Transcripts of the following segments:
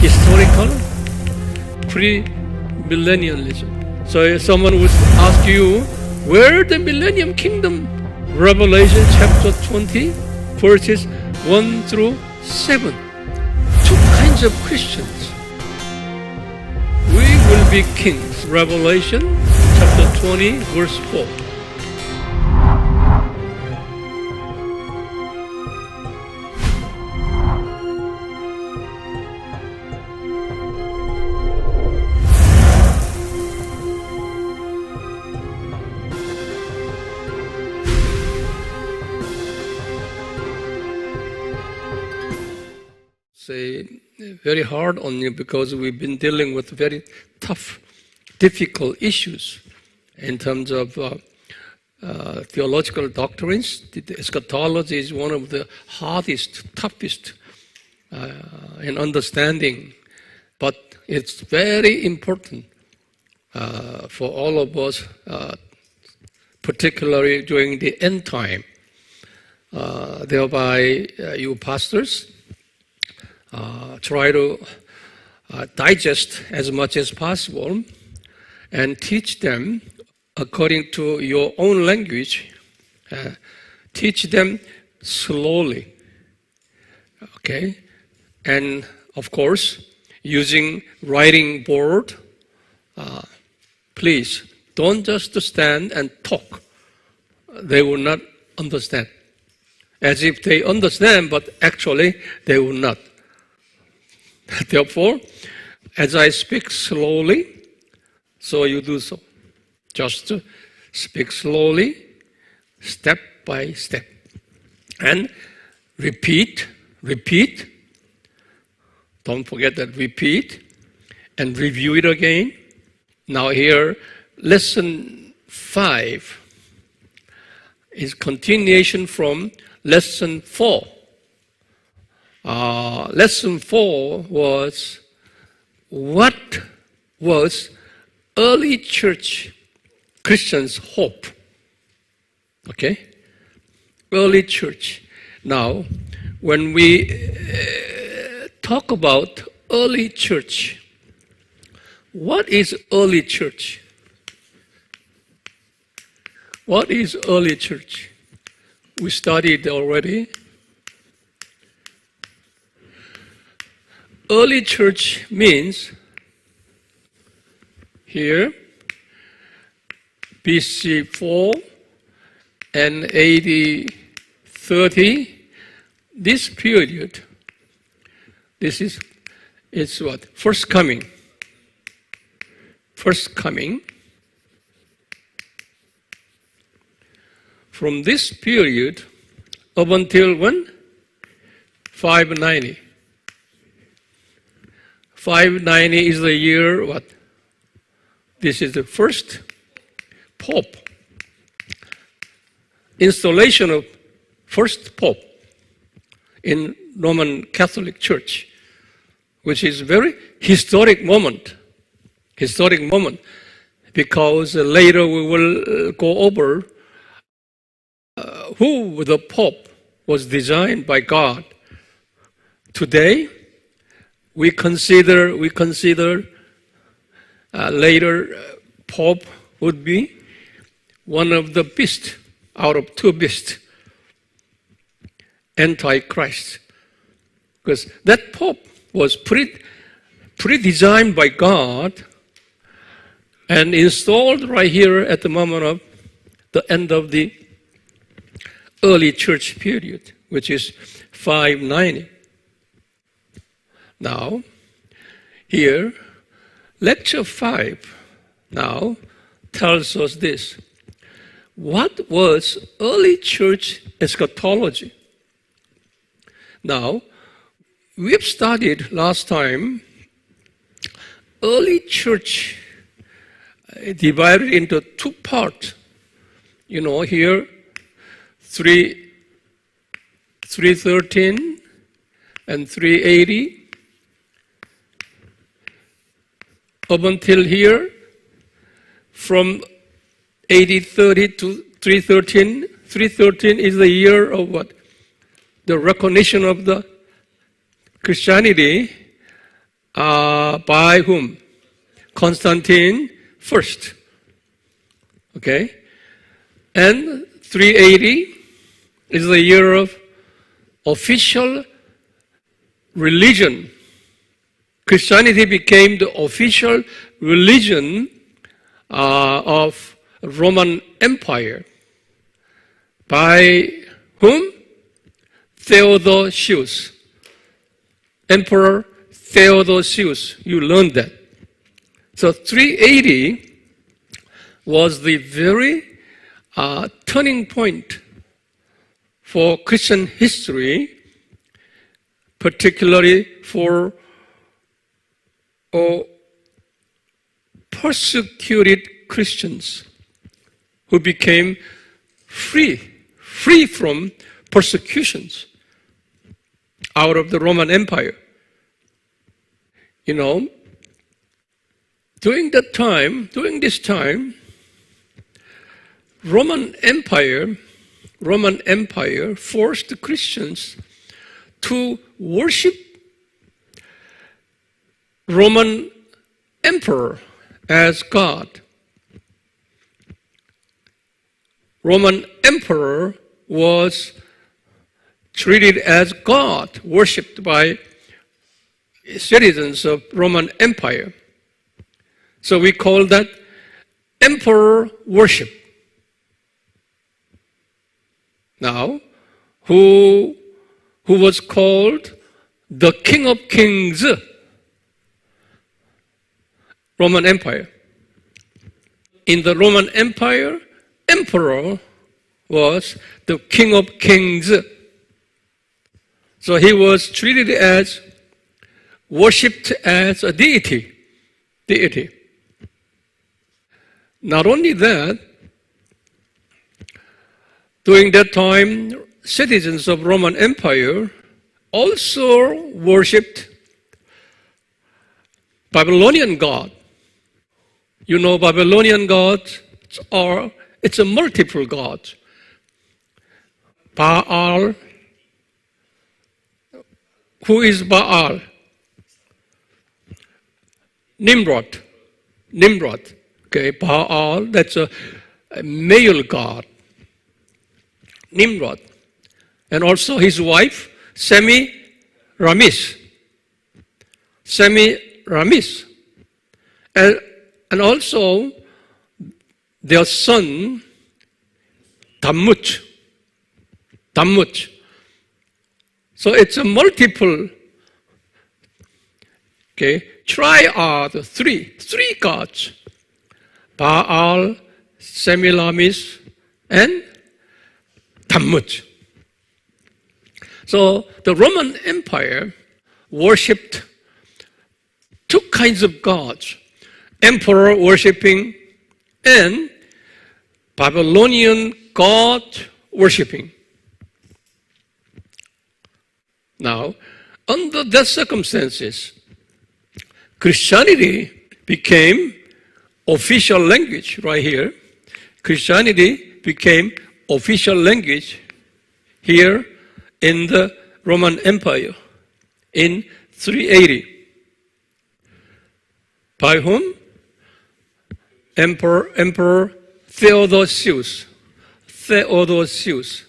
historical pre-millennialism. So if someone would ask you, where the millennium kingdom? Revelation chapter 20, verses 1 through 7. Two kinds of Christians. We will be kings. Revelation chapter 20, verse 4. Say very hard on you because we've been dealing with very tough, difficult issues in terms of theological doctrines. The eschatology is one of the hardest, toughest in understanding, but it's very important for all of us, particularly during the end time. Thereby, you pastors, try to digest as much as possible and teach them according to your own language. Teach them slowly, okay? And of course, using writing board. Please, don't just stand and talk. They will not understand. As if they understand, but actually they will not. Therefore, as I speak slowly, so you do so. Just speak slowly, step by step. And repeat. Don't forget that repeat. And review it again. Now here, lesson 5 is continuation from lesson 4. Lesson 4 was, what was early church Christians' hope? Okay? Early church. Now, when we talk about early church, what is early church? What is early church? We studied already. Early church means here BC 4 and AD 30. This period, it's what? First coming. First coming. From this period up until when? 590. 590 is the year what? This is the first Pope. Installation of first Pope in Roman Catholic Church, which is a very historic moment. Historic moment, because later we will go over who the Pope was designed by God. Today, we consider later Pope would be one of the beasts out of two beasts, Antichrist, because that Pope was pre-designed by God and installed right here at the moment of the end of the early church period, which is 590. Now, here, lecture 5 now tells us this. What was early church eschatology? Now, we've studied last time early church divided into two parts. You know, here, 313 and 380. Up until here, from AD 30 to 313. 313 is the year of what? The recognition of the Christianity by whom? Constantine first. Okay? And 380 is the year of official religion. Christianity became the official religion of Roman Empire. By whom? Theodosius. Emperor Theodosius. You learned that. So 380 was the very turning point for Christian history, particularly for persecuted Christians who became free from persecutions out of the Roman Empire. You know, during this time, Roman Empire forced Christians to worship Roman Emperor as God. Roman Emperor was treated as God, worshipped by citizens of Roman Empire. So we call that emperor worship. Now, who was called the King of Kings? Roman Empire. In the Roman Empire, emperor was the King of Kings. So he was treated as, worshipped as a deity. Not only that, during that time, citizens of Roman Empire also worshipped Babylonian god. You know, Babylonian gods it's a multiple god. Baal. Who is Baal? Nimrod. Okay, Baal, that's a male god. Nimrod. And also his wife, Semiramis. And also their son, Tammuz. So it's a multiple, okay, triad, three gods. Baal, Semiramis, and Tammuz. So the Roman Empire worshipped two kinds of gods. Emperor worshipping and Babylonian god worshipping. Now, under that circumstances, Christianity became official language right here. Christianity became official language here in the Roman Empire in 380. By whom? Emperor Theodosius. Theodosius.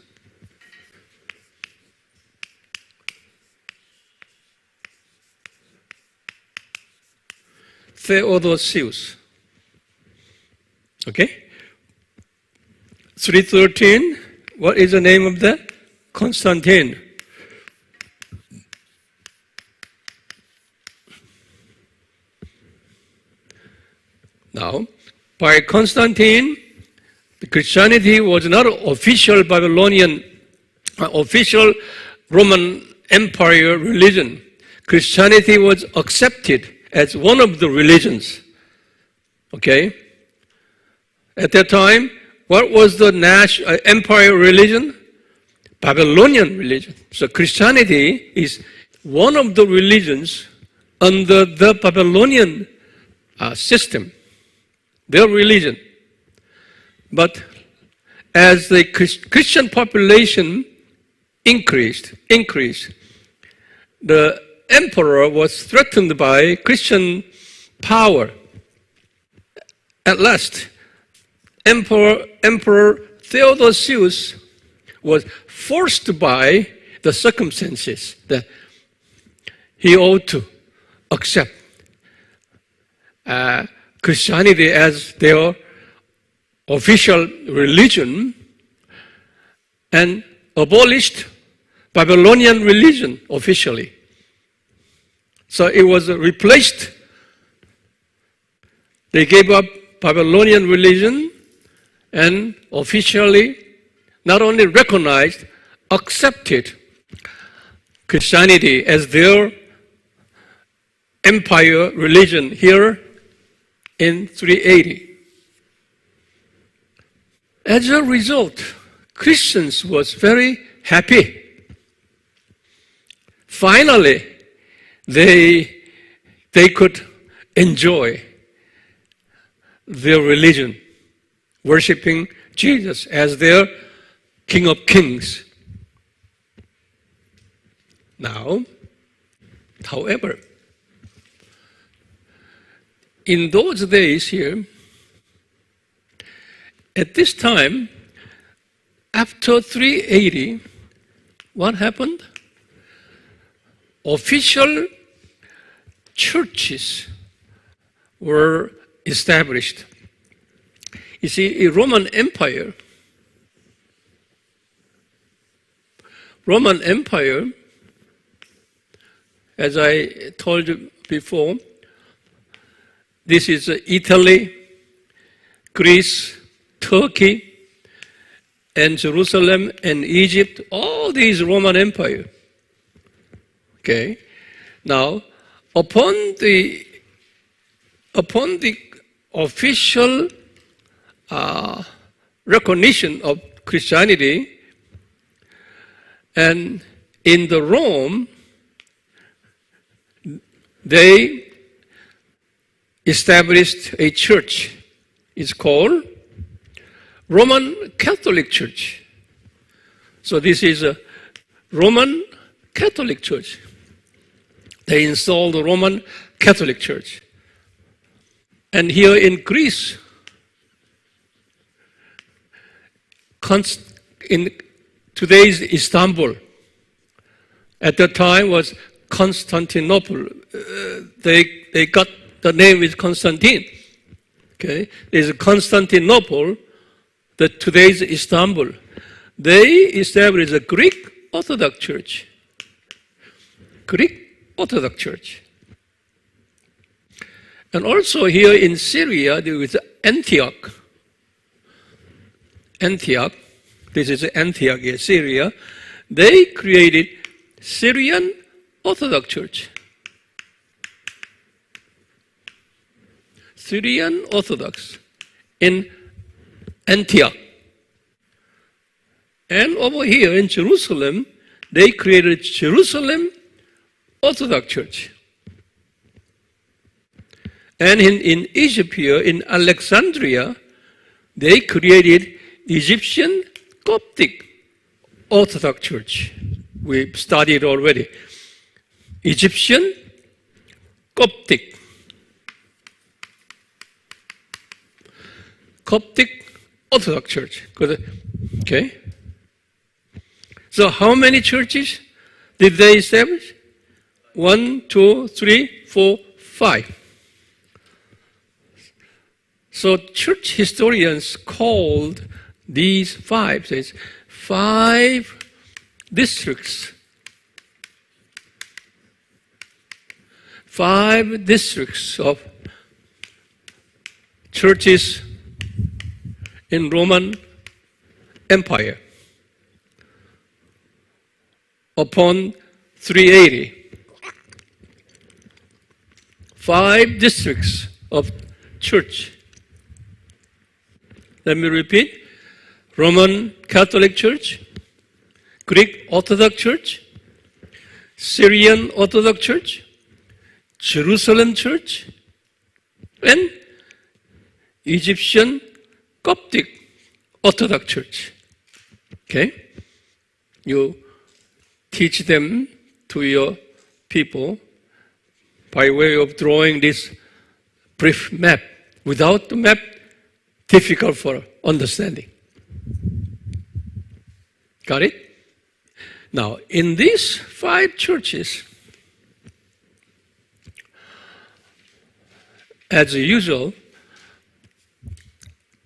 Okay? 313, what is the name of that? Constantine. Now, by Constantine, the Christianity was not official Babylonian, official Roman Empire religion. Christianity was accepted as one of the religions. Okay? At that time, what was the empire religion? Babylonian religion. So Christianity is one of the religions under the Babylonian system, their religion. But as the Christian population increased, the emperor was threatened by Christian power. At last, Emperor Theodosius was forced by the circumstances that he ought to accept Christianity as their official religion and abolished Babylonian religion officially. So it was replaced. They gave up Babylonian religion and officially not only recognized, accepted Christianity as their empire religion here in 380. As a result, Christians was very happy. Finally, they could enjoy their religion, worshiping Jesus as their King of Kings. Now, however, in those days here, at this time, after 380, what happened? Official churches were established. You see, a Roman Empire, as I told you before, this is Italy, Greece, Turkey, and Jerusalem and Egypt, all these Roman Empire. Okay. Now, upon the official recognition of Christianity, and in the Rome, they established a church. It's called Roman Catholic Church. So this is a Roman Catholic Church. They installed the Roman Catholic Church. And here in Greece, in today's Istanbul, at that time was Constantinople. They got the name is Constantine. Okay, there's Constantinople, today's Istanbul. They established a Greek Orthodox Church. Greek Orthodox Church. And also here in Syria, there is Antioch. This is Antioch, Syria. They created Syrian Orthodox Church. Syrian Orthodox in Antioch. And over here in Jerusalem, they created Jerusalem Orthodox Church. And in Egypt here, in Alexandria, they created Egyptian Coptic Orthodox Church. We studied already. Egyptian Coptic Orthodox Church. Okay. So how many churches did they establish? 1, 2, 3, 4, 5. So church historians called these 5, says 5 districts. 5 districts of churches in Roman Empire upon 380. 5 districts of church. Let me repeat. Roman Catholic Church, Greek Orthodox Church, Syrian Orthodox Church, Jerusalem Church, and Egyptian Coptic Orthodox Church. Okay? You teach them to your people by way of drawing this brief map. Without the map, difficult for understanding. Got it? Now, in these 5 churches, as usual,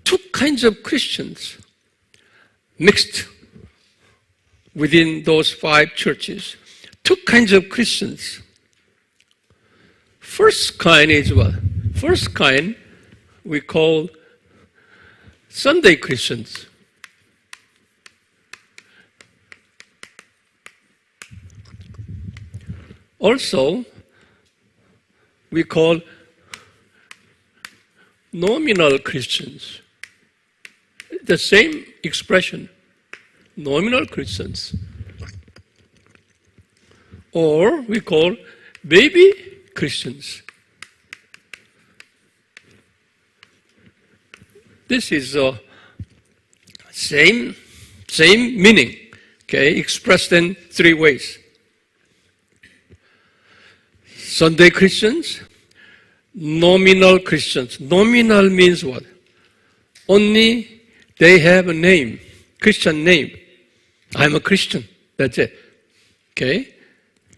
2 kinds of Christians mixed within those 5 churches. 2 kinds of Christians. First kind is what? First kind we call Sunday Christians. Also, we call nominal Christians. The same expression, nominal Christians. Or we call baby Christians. This is same meaning, okay, expressed in 3 ways. Sunday Christians, nominal Christians. Nominal means what? Only they have a name, Christian name. I'm a Christian, that's it. Okay?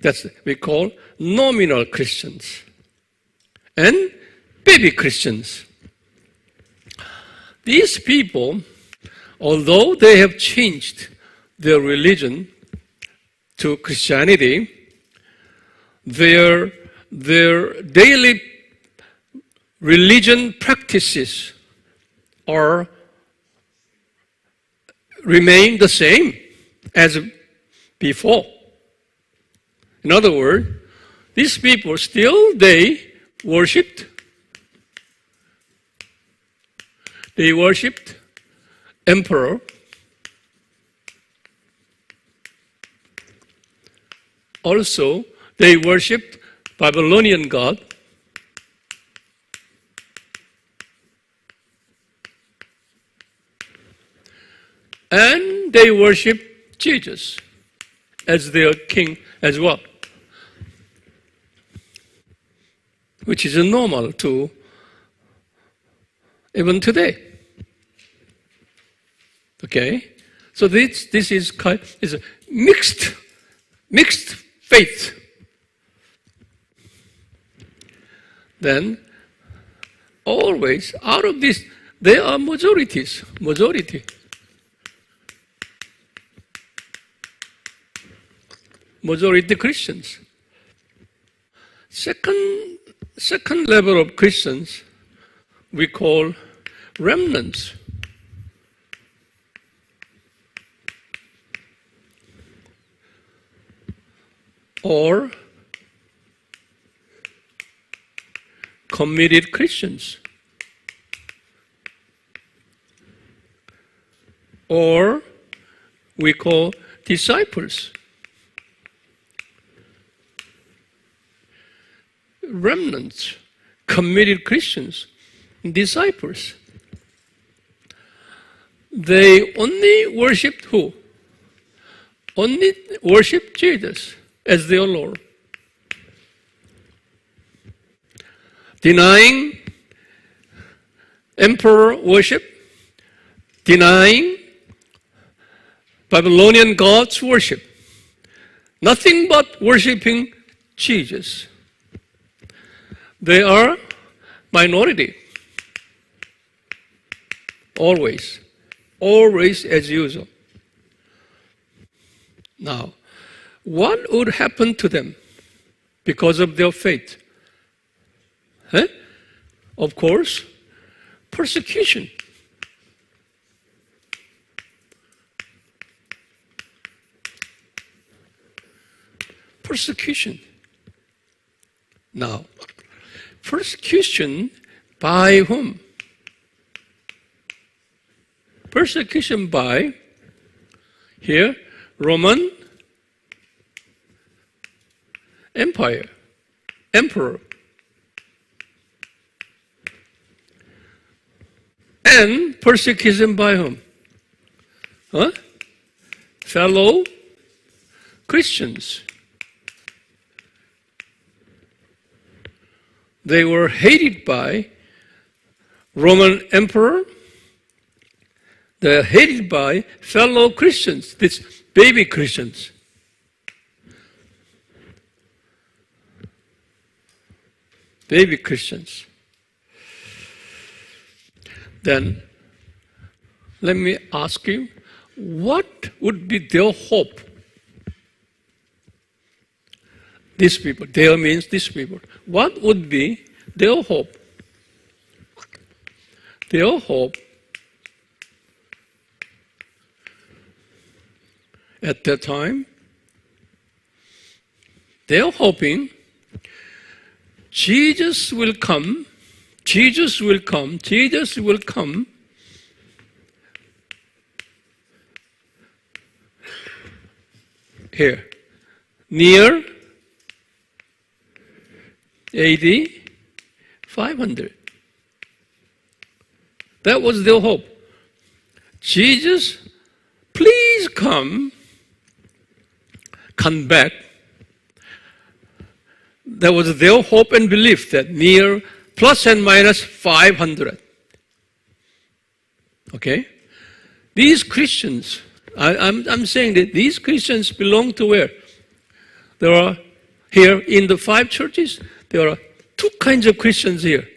That's we call nominal Christians. And baby Christians. These people, although they have changed their religion to Christianity, their daily religion practices remain the same as before. In other words, these people still they worshipped emperor, also they worshipped Babylonian god, and they worship Jesus as their king as well, which is normal to even today. Okay, so this is a mixed faith. Then always out of this there are majority Christians. Second level of Christians we call remnants. Or committed Christians. Or we call disciples. Remnants, committed Christians, disciples. They only worshipped who? Only worship Jesus as their Lord. Denying emperor worship, denying Babylonian gods worship. Nothing but worshiping Jesus. They are minority. Always as usual. Now, what would happen to them because of their faith? Of course, persecution. Persecution. Now, persecution by whom? Persecution by, here, Roman Empire, emperor. And persecution by whom? Fellow Christians. They were hated by Roman emperor. They are hated by fellow Christians, these baby Christians. Baby Christians. Then, let me ask you, what would be their hope? These people, their means these people. What would be their hope? Their hope at that time, they're hoping Jesus will come, Jesus will come, Jesus will come. Here, near AD 500. That was their hope. Jesus, please come back. That was their hope and belief, that near plus and minus 500. Okay? These Christians, I'm saying that these Christians belong to where? There are, here in the 5 churches, there are 2 kinds of Christians here.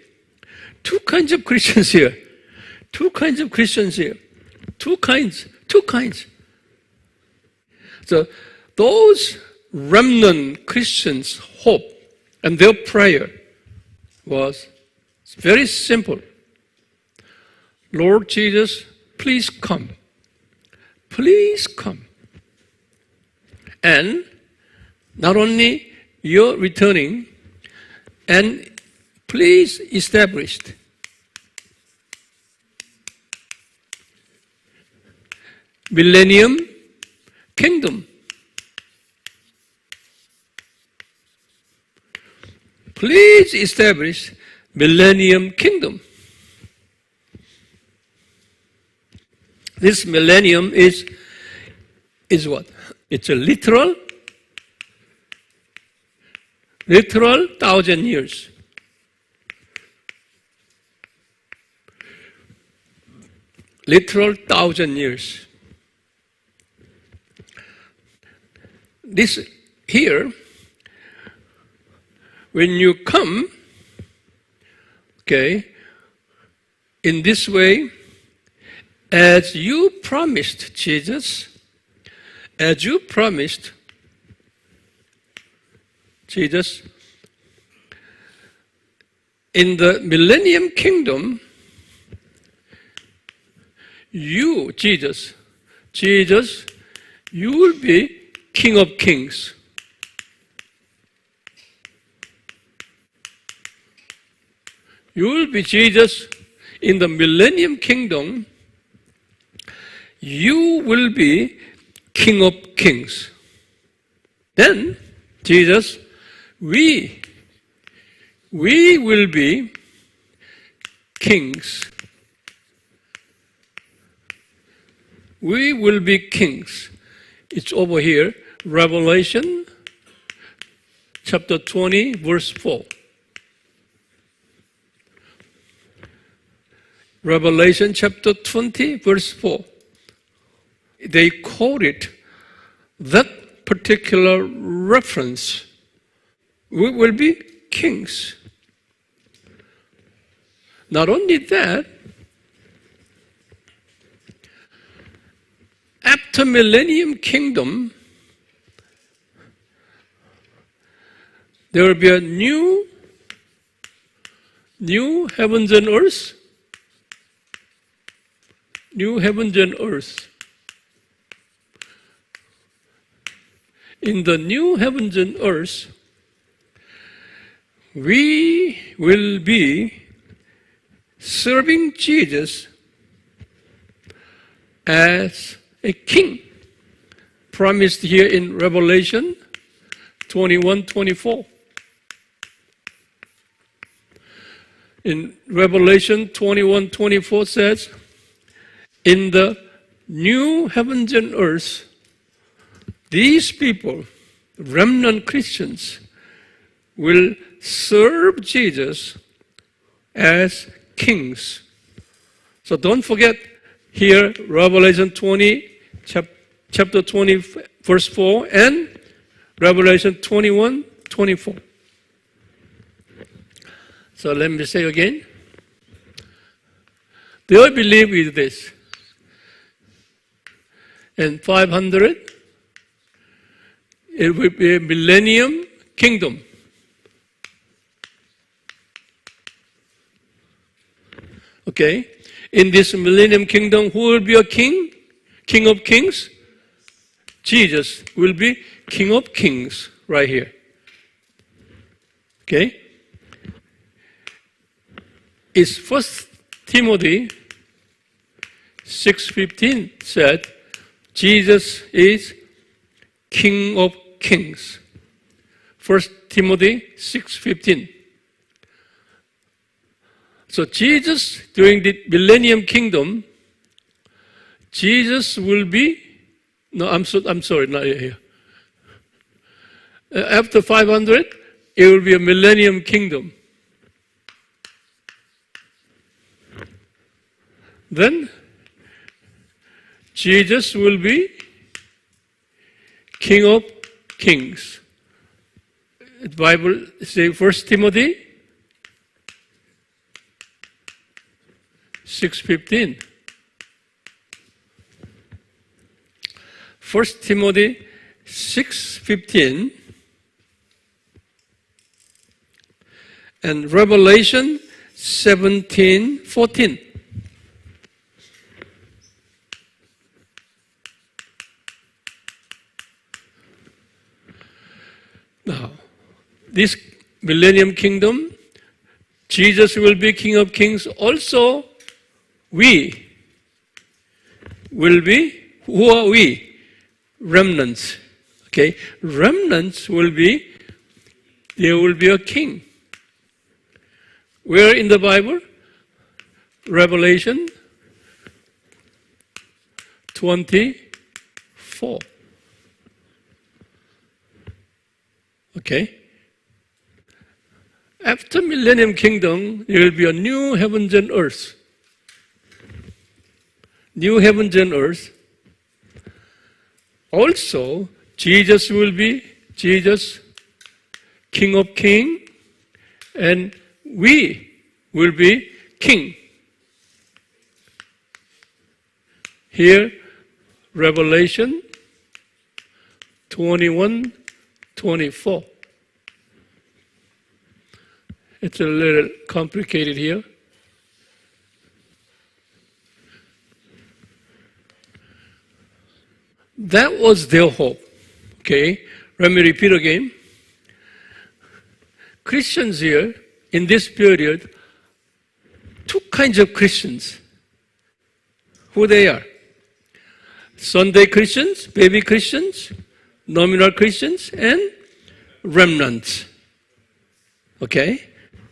2 kinds of Christians here. 2 kinds of Christians here. 2 kinds. So those remnant Christians' hope and their prayer was very simple. Lord Jesus, please come. Please come. And not only you're returning, and please establish millennium kingdom. Please establish millennium kingdom. This millennium is what? It's a literal 1,000 years. Literal 1,000 years. This here, when you come, okay, in this way, as you promised Jesus, as you promised Jesus, in the millennium kingdom, you, Jesus, you will be King of Kings. You will be Jesus in the millennium kingdom. You will be King of Kings. Then, Jesus, we will be kings. We will be kings. It's over here, Revelation chapter 20, verse 4. Revelation chapter 20, verse 4. They quoted that particular reference. We will be kings. Not only that, after millennium kingdom, there will be a new heavens and earth. New heavens and earth. In the new heavens and earth, we will be serving Jesus as a king, promised here in Revelation 21:24. In Revelation 21:24 says, in the new heavens and earth, these people, remnant Christians, will serve Jesus as kings. So don't forget here, Revelation 20, chapter 20, verse 4, and Revelation 21, 24. So let me say again. They believe with this. In 500, it will be a millennium kingdom. Okay? In this millennium kingdom, who will be a king? King of kings? Jesus will be King of kings right here. Okay? It's 1 Timothy 6:15 said, Jesus is King of kings. 1 Timothy 6:15. So Jesus, during the millennium kingdom, Jesus will be, no, I'm sorry, not here. After 500, it will be a millennium kingdom. Then, Jesus will be King of kings. The Bible says 1 Timothy 6:15. 1 Timothy 6:15 and Revelation 17:14. Now, this millennium kingdom, Jesus will be King of kings. Also, we will be, who are we? Remnants. Okay? Remnants will be, there will be a king. Where in the Bible? Revelation 24. Okay? After millennium kingdom, there will be a new heavens and earth. New heavens and earth. Also, Jesus will be Jesus, King of kings, and we will be king. Here, Revelation 21:24. It's a little complicated here. That was their hope. Okay, let me repeat again. Christians here, in this period, two kinds of Christians. Who they are? Sunday Christians, baby Christians, nominal Christians, and remnants. Okay,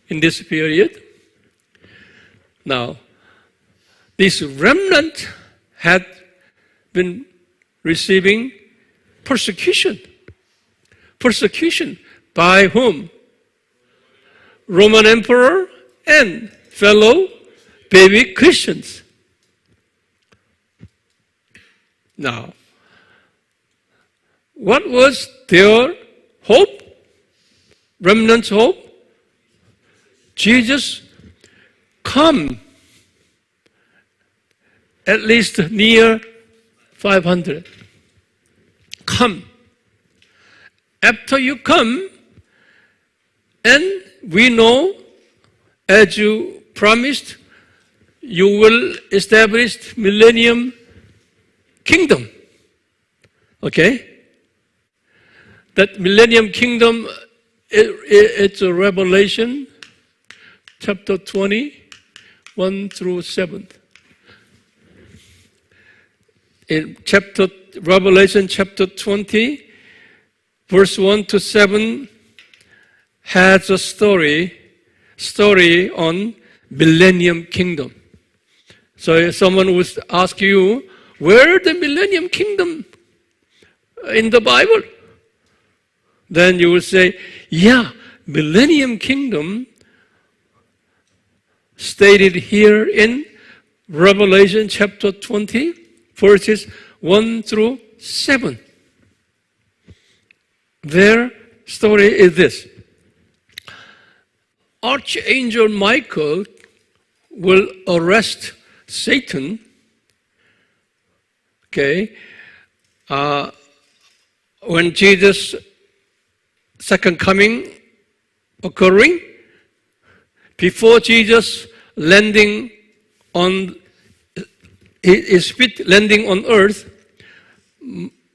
in this period. Now, this remnant had been receiving persecution. Persecution by whom? Roman emperor and fellow baby Christians. Now, what was their hope? Remnant's hope? Jesus come at least near 500. Come. After you come, and we know, as you promised, you will establish millennium kingdom. Okay? That millennium kingdom, it's a Revelation chapter 20, 1 through 7. In Revelation chapter 20, verse 1 to 7 has a story on millennium kingdom. So if someone would ask you, where the millennium kingdom in the Bible? Then you will say, yeah, millennium kingdom stated here in Revelation chapter 20, verses 1 through 7. Their story is this. Archangel Michael will arrest Satan, when Jesus' second coming occurring, before Jesus landing on his feet landing on earth,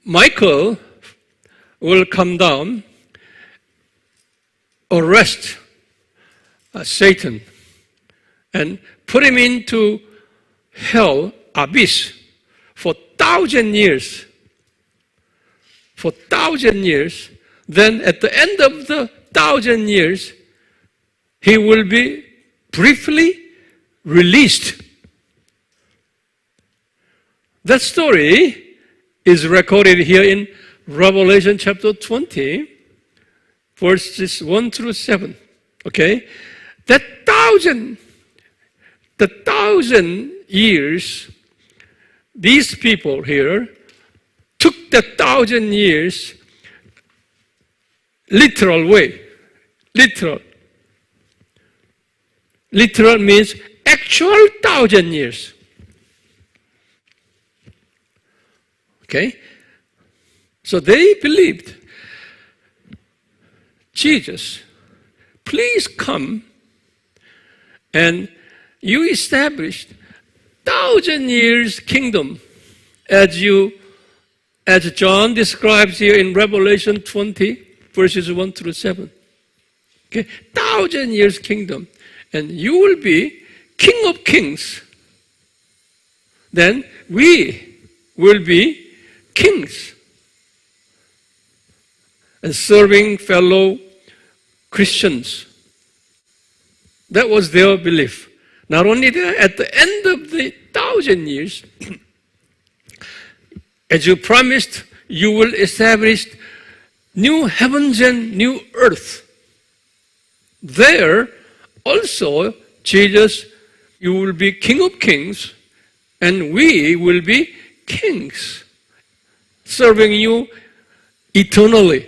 Michael will come down, arrest Satan, and put him into hell, abyss, for 1,000 years. For 1,000 years. Then at the end of the 1,000 years, he will be briefly released. That story is recorded here in Revelation chapter 20, verses 1 through 7. Okay? The 1,000 years, these people here took the 1,000 years literal way. Literal. Literal means actual 1,000 years. Okay? So they believed, Jesus, please come and you established 1,000 years kingdom as John describes here in Revelation 20, verses 1 through 7. Okay, 1,000 years kingdom. And you will be King of Kings. Then we will be kings. And serving fellow Christians. That was their belief. Not only that, at the end of the 1,000 years, as you promised, you will establish new heavens and new earth. There also, Jesus, you will be King of Kings, and we will be kings, serving you eternally.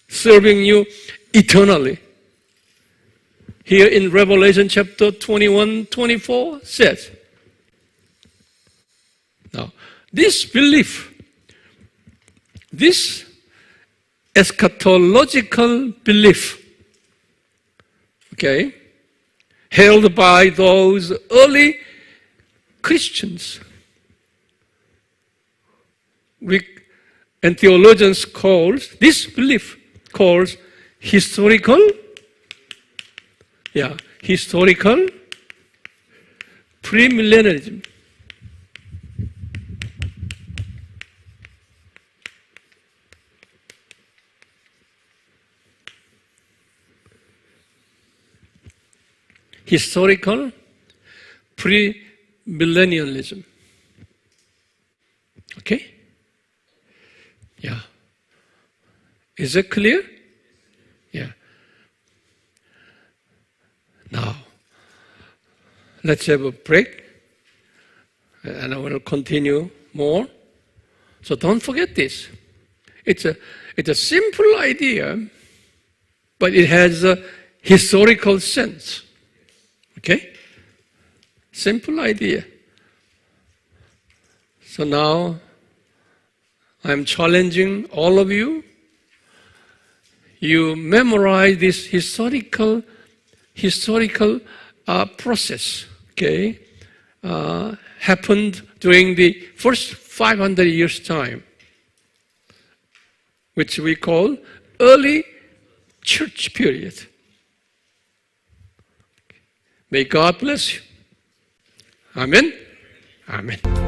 Serving you eternally. Here in Revelation chapter 21, 24 says. Now, this belief, this eschatological belief, okay, held by those early Christians, and theologians calls this belief calls historical premillennialism. Historical premillennialism. Okay? Yeah. Is it clear? Yeah. Now, let's have a break, and I will continue more. So don't forget this. It's a simple idea, but it has a historical sense. Okay? Simple idea. So now, I'm challenging all of you. You memorize this historical process, okay, happened during the first 500 years' time, which we call early church period. May God bless you. Amen. Amen.